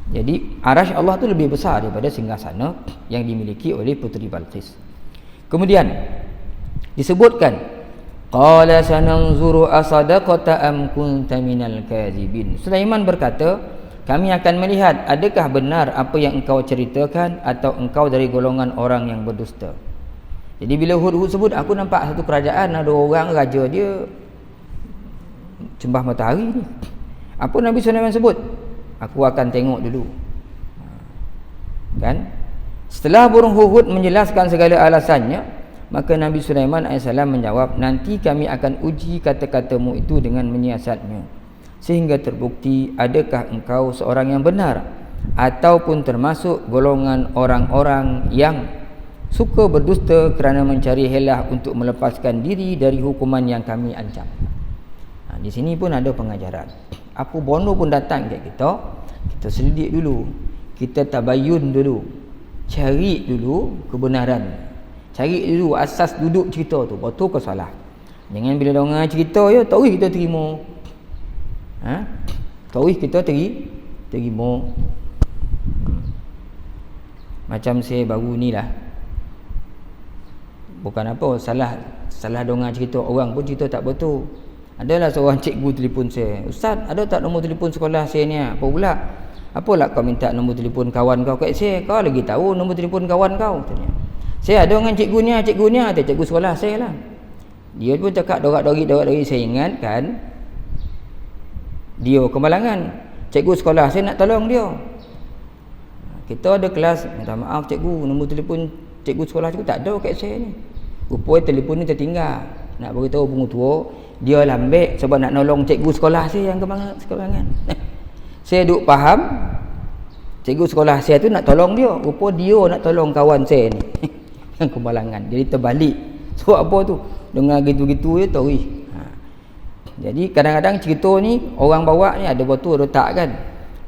Jadi arasy Allah tu lebih besar daripada singgasana yang dimiliki oleh Puteri Balqis. Kemudian disebutkan qala sananzuru asadaqata am kunta minal kadzibin. Sulaiman berkata, kami akan melihat adakah benar apa yang engkau ceritakan atau engkau dari golongan orang yang berdusta. Jadi bila Hud sebut, aku nampak satu kerajaan ada orang raja dia sembah matahari ni. Apa Nabi Sulaiman sebut? Aku akan tengok dulu. Kan? Setelah burung Hud menjelaskan segala alasannya, maka Nabi Sulaiman AS menjawab, nanti kami akan uji kata-katamu itu dengan menyiasatnya, sehingga terbukti adakah engkau seorang yang benar ataupun termasuk golongan orang-orang yang suka berdusta kerana mencari helah untuk melepaskan diri dari hukuman yang kami ancam. Di sini pun ada pengajaran. Apa bono pun datang kat kita selidik dulu, kita tabayun dulu, cari dulu kebenaran, cari dulu asas duduk cerita tu betul ke salah. Jangan bila orang cerita ya terus kita terima. Terus kita terima. Macam saya baru ni lah, bukan apa, salah dengar cerita orang pun cerita tak betul. Adalah seorang cikgu telefon saya, Ustaz ada tak nombor telefon sekolah saya ni? Apa pula? Apalah kau minta nombor telefon kawan kau kat saya? Kau lagi tahu nombor telefon kawan kau? Tanya. Saya ada dengan cikgu ni, cikgu sekolah saya lah. Dia pun cakap dorak-dorik saya ingat kan, dia kemalangan, cikgu sekolah saya nak tolong dia. Kita ada kelas, minta maaf cikgu, nombor telefon cikgu sekolah cikgu tak ada kat saya ni. Rupanya telefon ni tertinggal. Nak beritahu bunga tua, dia lambek sebab nak nolong cikgu sekolah saya yang kemalangan. Saya duk faham cikgu sekolah saya tu nak tolong dia, rupanya dia nak tolong kawan saya ni yang kemalangan. Jadi terbalik. So apa tu? Dengar gitu-gitu je tahu. Jadi kadang-kadang cerita ni orang bawa ni ada betul ada tak kan.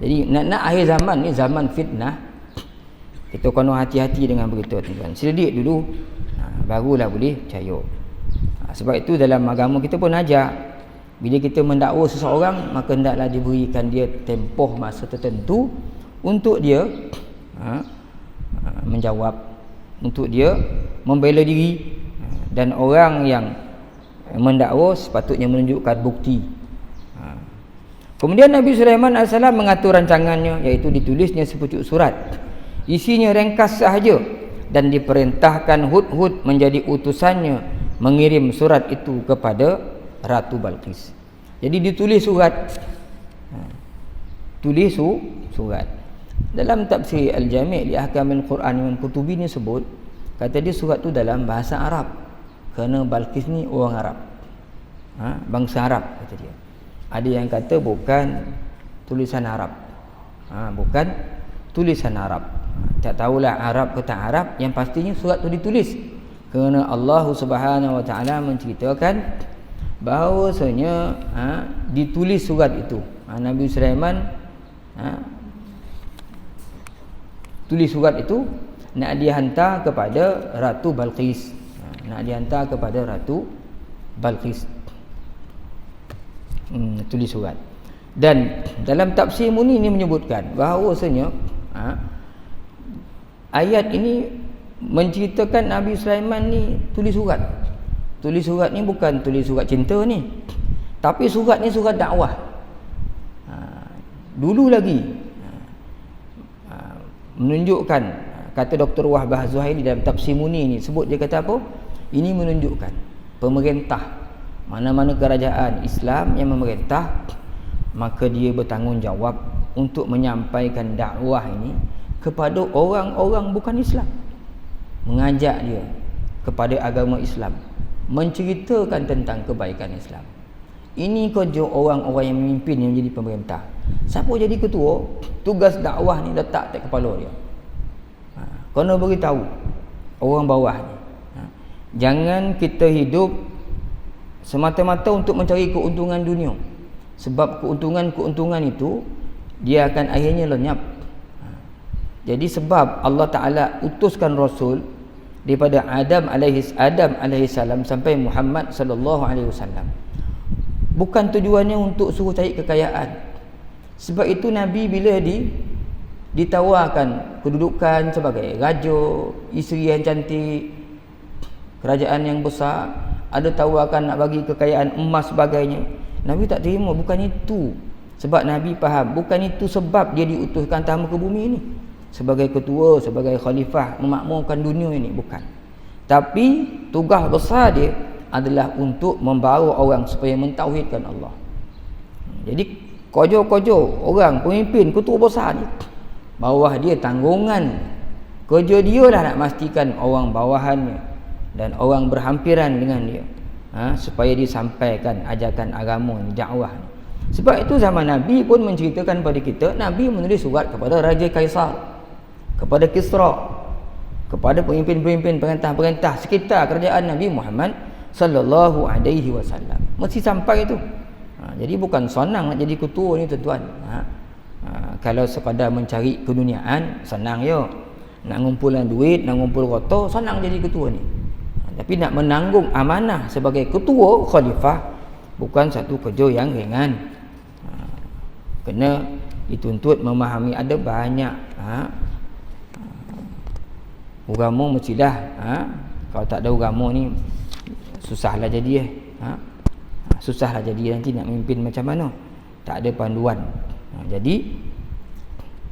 Jadi nak akhir zaman ni zaman fitnah, kita kena hati-hati dengan berita tuan-tuan. Selidik dulu, barulah boleh percaya. Sebab itu dalam agama kita pun ajar, bila kita mendakwa seseorang, maka hendaklah diberikan dia tempoh masa tertentu untuk dia menjawab, untuk dia membela diri. Dan orang yang mendakwa sepatutnya menunjukkan bukti. Kemudian Nabi Sulaiman AS mengatur rancangannya, iaitu ditulisnya sepucuk surat. Isinya ringkas sahaja dan diperintahkan Hud menjadi utusannya mengirim surat itu kepada Ratu Balqis. Jadi ditulis surat. Tulis surat. Dalam tafsir Al-Jami' li Ahkamil Quran Imam Qurtubi ni sebut, kata dia surat tu dalam bahasa Arab. Kerana Balqis ni orang Arab. Bangsa Arab kata dia. Ada yang kata bukan tulisan Arab. Bukan tulisan Arab. Tak tahulah Arab ke tak Arab, yang pastinya surat tu ditulis. Kerana Allah Subhanahu Wa Taala menceritakan bahawasanya ditulis surat itu. Nabi Sulaiman tulis surat itu nak dihantar kepada Ratu Balqis. Nak dihantar kepada Ratu Balqis. Tulis surat. Dan dalam tafsir Muni ini menyebutkan bahawasanya ayat ini menceritakan Nabi Sulaiman ni tulis surat. Tulis surat ni bukan tulis surat cinta ni, tapi surat ni surat dakwah. Dulu lagi menunjukkan, kata Dr. Wahbah Zuhaili dalam Tafsir Muni ni sebut, dia kata apa? Ini menunjukkan pemerintah, mana-mana kerajaan Islam yang memerintah, maka dia bertanggungjawab untuk menyampaikan dakwah ini kepada orang-orang bukan Islam, mengajak dia kepada agama Islam, menceritakan tentang kebaikan Islam. Ini kerja orang-orang yang memimpin, yang menjadi pemerintah. Siapa jadi ketua, tugas dakwah ni letak atas kepala dia. Kena beritahu orang bawah ni. Jangan kita hidup semata-mata untuk mencari keuntungan dunia. Sebab keuntungan itu dia akan akhirnya lenyap. Jadi sebab Allah Ta'ala utuskan Rasul daripada Adam alaihi salam sampai Muhammad sallallahu alaihi wasallam, bukan tujuannya untuk suruh cari kekayaan. Sebab itu Nabi bila ditawarkan kedudukan sebagai raja, isteri yang cantik, kerajaan yang besar, ada tawarkan nak bagi kekayaan emas sebagainya, Nabi tak terima. Bukan itu. Sebab Nabi faham, bukan itu sebab dia diutuskan atas muka bumi ini sebagai ketua, sebagai khalifah, memakmurkan dunia ini, bukan. Tapi tugas besar dia adalah untuk membawa orang supaya mentauhidkan Allah. Jadi kojo-kojo orang pemimpin, ketua besar ni, bawah dia tanggungan, kerja dia lah nak pastikan orang bawahannya dan orang berhampiran dengan dia, supaya disampaikan ajakan agama ni, dakwah ni. Sebab itu zaman Nabi pun menceritakan pada kita, Nabi menulis surat kepada Raja Kaisar, kepada Kisra, kepada pemimpin-pemimpin perintah-perintah sekitar kerajaan Nabi Muhammad sallallahu alaihi wasallam. Mesti sampai itu. Jadi bukan senang nak jadi ketua ni tuan-tuan. Kalau sekadar mencari keduniaan, senang ya. Nak ngumpulkan duit, nak ngumpul harta, senang jadi ketua ni. Tapi nak menanggung amanah sebagai ketua khalifah bukan satu kerja yang ringan. Kena dituntut memahami, ada banyak agama mestilah, kalau tak ada agama ni susahlah jadi susahlah jadi nanti nak memimpin macam mana, tak ada panduan. Jadi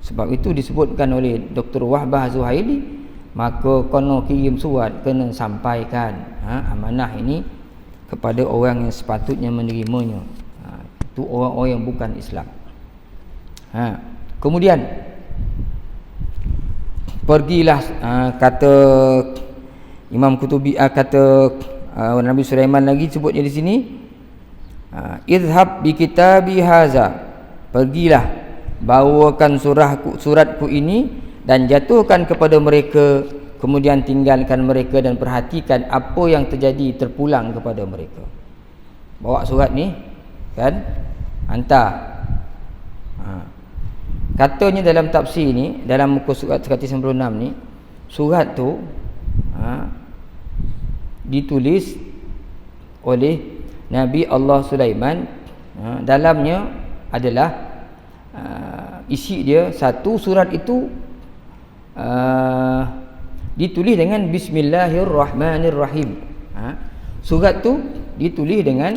sebab itu disebutkan oleh Dr. Wahbah Zuhaili, maka kena kirim surat, kena sampaikan amanah ini kepada orang yang sepatutnya menerimanya. Itu orang-orang yang bukan Islam. Kemudian pergilah, kata Imam Qutubi, kata Nabi Sulaiman lagi sebutnya di sini, idhab bi kitabi haza, pergilah bawakan suratku ini dan jatuhkan kepada mereka, kemudian tinggalkan mereka dan perhatikan apa yang terjadi terpulang kepada mereka. Bawa surat ni kan, hantar. Katanya dalam tafsir ni, dalam muka surat 196 ni, surat tu ditulis oleh Nabi Allah Sulaiman. Dalamnya adalah isi dia, satu surat itu ditulis dengan Bismillahirrahmanirrahim. Surat tu ditulis dengan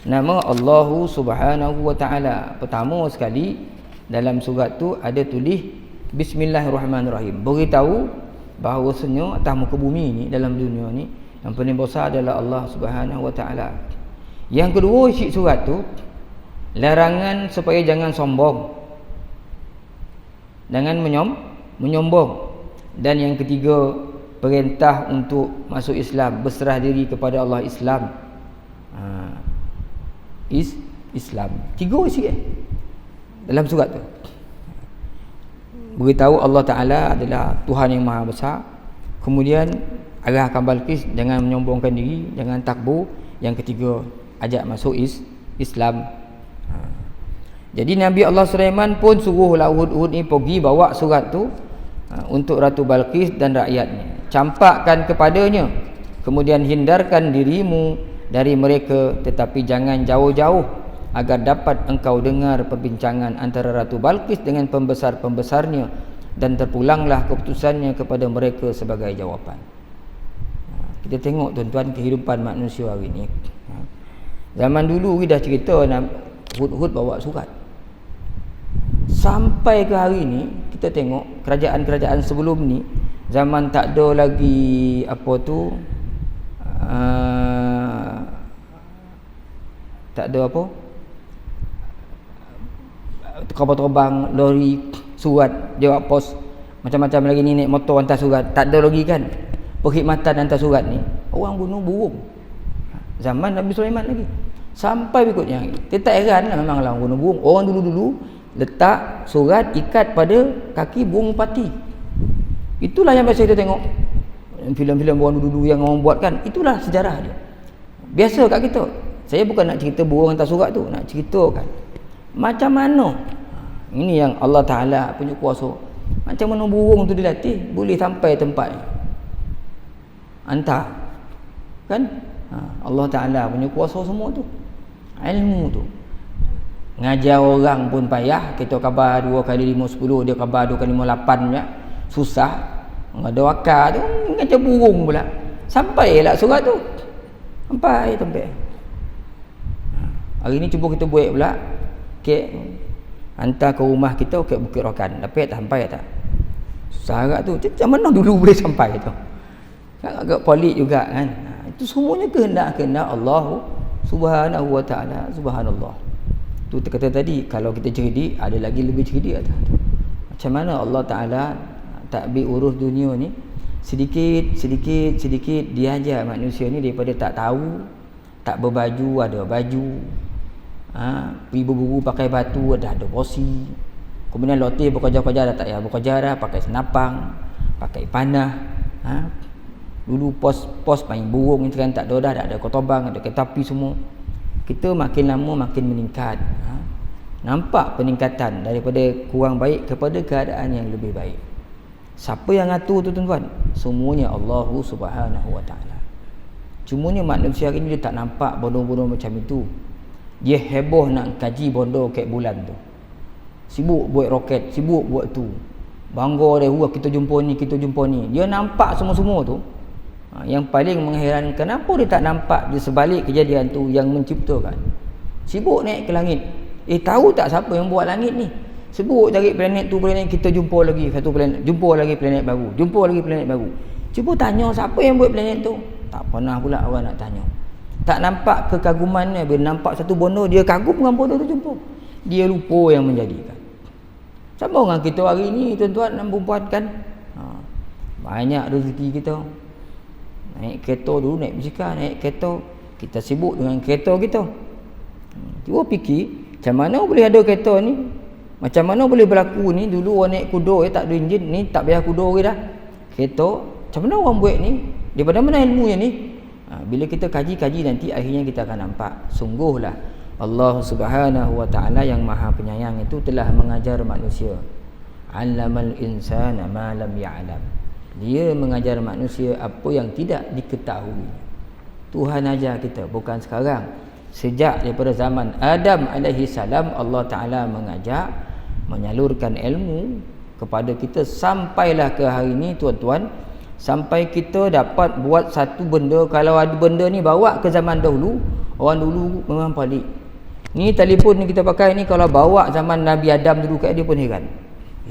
nama Allah Subhanahu wa taala. Pertama sekali dalam surat tu ada tulis Bismillahirrahmanirrahim, beritahu bahawasanya atas muka bumi ni, dalam dunia ni, yang paling besar adalah Allah Subhanahu wa taala. Yang kedua isi surat tu larangan supaya jangan sombong, jangan menyombong. Dan yang ketiga perintah untuk masuk Islam, berserah diri kepada Allah Islam. Islam. Tiga isi dalam surat tu. Beritahu Allah Ta'ala adalah Tuhan yang Maha Besar. Kemudian arahkan Balqis jangan menyombongkan diri, jangan takbur. Yang ketiga ajak masuk Islam. Jadi Nabi Allah Sulaiman pun suruhlah Hud ni pergi bawa surat tu untuk Ratu Balqis dan rakyatnya. Campakkan kepadanya, kemudian hindarkan dirimu dari mereka, tetapi jangan jauh-jauh, agar dapat engkau dengar perbincangan antara Ratu Balqis dengan pembesar-pembesarnya, dan terpulanglah keputusannya kepada mereka sebagai jawapan. Kita tengok tuan-tuan kehidupan manusia hari ni. Zaman dulu kita dah cerita Hud bawa surat. Sampai ke hari ni kita tengok kerajaan-kerajaan sebelum ni, zaman tak ada lagi apa tu, tak ada apa, kapal terbang, lori, surat, jawab pos, macam-macam lagi ni, naik motor hantar surat, tak ada lagi kan perkhidmatan hantar surat ni. Orang bunuh burung zaman Nabi Sulaiman lagi, sampai berikutnya. Kita tak heran lah, memang orang bunuh burung. Orang dulu-dulu letak surat ikat pada kaki burung pati. Itulah yang biasa kita tengok filem-filem orang dulu yang orang buat kan. Itulah sejarah dia, biasa kat kita. Saya bukan nak cerita burung hantar surat tu, nak ceritakan macam mana ini yang Allah Ta'ala punya kuasa. Macam mana burung tu dilatih boleh sampai tempat hantar kan. Allah Ta'ala punya kuasa semua tu. Ilmu tu, ngajar orang pun payah. Kita khabar 2 kali 5 10, dia khabar 2 kali 5 8 je, susah. Ada wakar tu ngajar burung pula, sampai lah surat tu, sampai. Hari ni cuba kita buat pula kek, hantar ke rumah kita ke Bukit Rokan, dapat tak sampai tak? Susah agak tu. Macam mana dulu boleh sampai tu kan, agak pelik juga kan. Itu semuanya kehendak Allah Subhanahu wa ta'ala. Subhanallah. Tu kata tadi, kalau kita cerdik, ada lagi lebih cerdik atas tu. Macam mana Allah Ta'ala takbir urus dunia ni, sedikit dia ajar manusia ni daripada tak tahu, tak berbaju ada baju, pergi berburu pakai batu ada bosi, kemudian lotih bekerja-kerja dah tak payah bekerja dah, pakai senapang, pakai panah. Dulu pos main burung, sekarang tak ada dah, ada kotobang, ada kereta api semua. Kita makin lama makin meningkat. Nampak peningkatan daripada kurang baik kepada keadaan yang lebih baik. Siapa yang atur tu tuan-tuan? Semuanya Allah Subhanahu wa ta'ala. Cumanya manusia hari ni dia tak nampak bodoh-bodoh macam itu. Dia heboh nak kaji bodoh kat bulan tu, sibuk buat roket, sibuk buat tu, bangga dia, kita jumpa ni. Dia nampak semua-semua tu. Yang paling mengherankan, kenapa dia tak nampak di sebalik kejadian tu yang menciptakan? Sibuk naik ke langit. Tahu tak siapa yang buat langit ni? Sibuk cari planet tu, planet kita jumpa lagi satu planet, jumpa lagi planet baru. Cuba tanya siapa yang buat planet tu? Tak pernah pula orang nak tanya. Tak nampak kekagumannya. Bila nampak satu bodoh, dia kagum dengan bodoh tu jumpa. Dia lupa yang menjadikan. Sama orang kita hari ni tuan-tuan dan perempuan kan. Banyak rezeki kita. Naik kereta dulu, naik basikal, naik kereta. Kita sibuk dengan kereta kita. Cuba fikir, macam mana boleh ada kereta ni? Macam mana boleh berlaku ni? Dulu orang naik kuda, tak ada enjin, ni tak payah kuda ke dah. Kereta, macam mana orang buat ni? Daripada mana ilmunya ni? Bila kita kaji nanti akhirnya kita akan nampak sungguhlah Allah Subhanahu wa ta'ala yang Maha Penyayang itu telah mengajar manusia. 'Allamal insana ma lam ya'lam. Dia mengajar manusia apa yang tidak diketahui. Tuhan ajar kita, bukan sekarang. Sejak daripada zaman Adam alaihi salam, Allah Ta'ala mengajar, menyalurkan ilmu kepada kita sampailah ke hari ini tuan-tuan. Sampai kita dapat buat satu benda. Kalau ada benda ni bawa ke zaman dahulu, orang dulu memang pelik. Ni telefon ni kita pakai ni, kalau bawa zaman Nabi Adam dulu kat dia pun heran.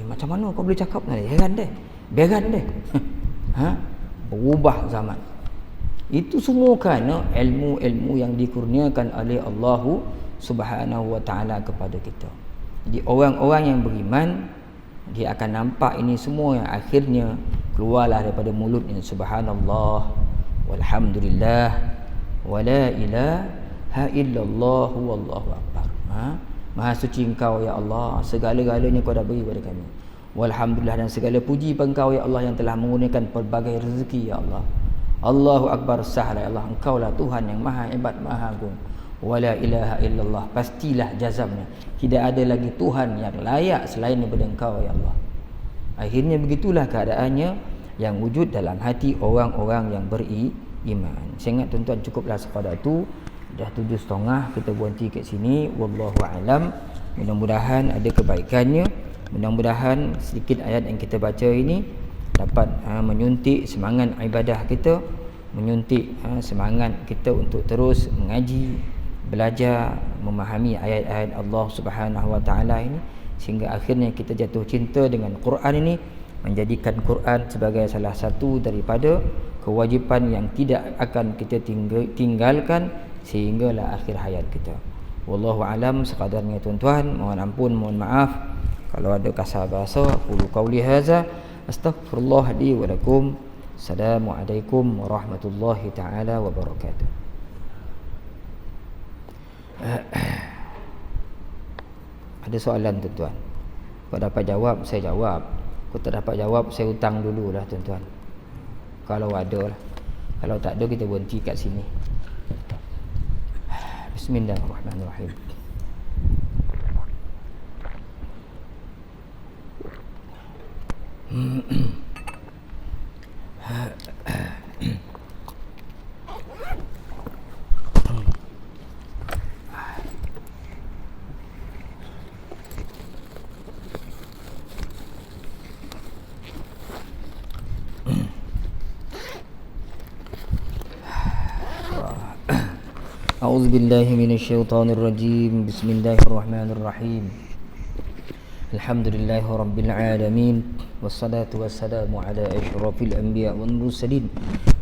Macam mana kau boleh cakap ni? Heran deh. Berubah zaman. Itu semua kerana ilmu-ilmu yang dikurniakan oleh Allah Subhanahu wa ta'ala kepada kita. Jadi orang-orang yang beriman, dia akan nampak ini semua yang akhirnya keluarlah daripada mulutnya. Subhanallah, walhamdulillah, wala ilaha illallah, wallahu akbar. Maha suci Engkau ya Allah, segala-galanya Kau dah beri kepada kami. Walhamdulillah, dan segala puji Engkau ya Allah yang telah mengurniakan pelbagai rezeki ya Allah. Allahu akbar, sahlah ya Allah, Engkaulah Tuhan yang maha hebat, maha agung. Wala ilaha illallah, pastilah jazamnya, tidak ada lagi Tuhan yang layak selain daripada Engkau ya Allah. Akhirnya begitulah keadaannya yang wujud dalam hati orang-orang yang beriman. Saya ingat tuan-tuan cukuplah sekadar tu. Dah 7.30 kita berhenti kat sini. Wallahu alam. Mudah-mudahan ada kebaikannya. Mudah-mudahan sedikit ayat yang kita baca ini dapat menyuntik semangat ibadah kita, menyuntik semangat kita untuk terus mengaji, belajar, memahami ayat-ayat Allah Subhanahu wa ta'ala ini, sehingga akhirnya kita jatuh cinta dengan Quran ini, menjadikan Quran sebagai salah satu daripada kewajipan yang tidak akan kita tinggalkan sehinggalah akhir hayat kita. Wallahu alam sekadarnya tuan-tuan. Mohon ampun, mohon maaf kalau ada kasar bahasa. Qulu qauli hadza astaghfirullah li wa lakum. Assalamualaikum warahmatullahi taala wabarakatuh. Ada soalan tuan-tuan? Kalau dapat jawab saya jawab. Kalau tak dapat jawab saya hutang dululah tuan-tuan. Kalau ada lah. Kalau tak ada kita berhenti kat sini. Bismillahirrahmanirrahim. أعوذ بالله من الشيطان الرجيم. بسم الله الرحمن الرحيم. الحمد لله رب العالمين، والصلاة والسلام على أشرف الأنبياء والمرسلين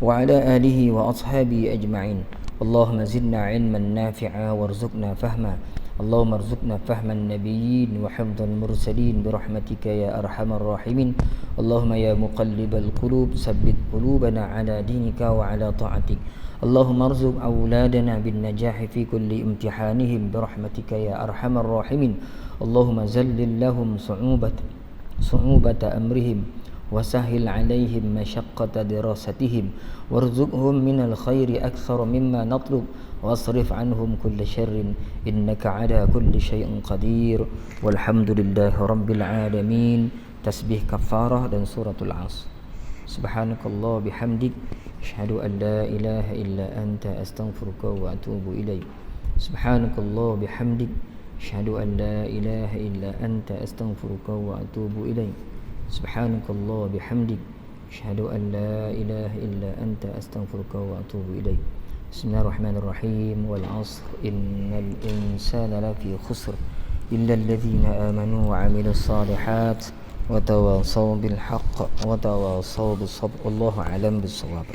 وعلى آله وأصحابه أجمعين. اللهم زدنا علما نافعا وارزقنا فهما. اللهم ارزقنا فهم النبيين وحفظ المرسلين برحمتك يا أرحم الراحمين. اللهم يا مقلب القلوب ثبت قلوبنا على دينك وعلى طاعتك. اللهم ارزق أولادنا بالنجاح في كل امتحانهم برحمتك يا أرحم الراحمين. اللهم زلل لهم صعوبة أمرهم وسهل عليهم مشقة دراستهم وارزقهم من الخير أكثر مما نطلب واصرف عنهم كل شر إنك على كل شيء قدير والحمد لله رب العالمين. تسبيح كفارة dan suratul As. Subhanakallah bihamdik asyhadu an la ilaha illa anta astaghfiruka wa atubu ilaik. Subhanakallah bihamdik asyhadu an la ilaha illa anta astaghfiruka wa atubu ilaik. Subhanakallah bihamdik asyhadu an la ilaha illa anta astaghfiruka wa atubu ilaik. Bismillahirrahmanirrahim. Wal 'ashr innal insana lafi khusr illa alladhina amanu wa 'amilus salihat wa tawasaw bil haqq wa tawasaw bis sabr. Wallahu a'lam bis shawab.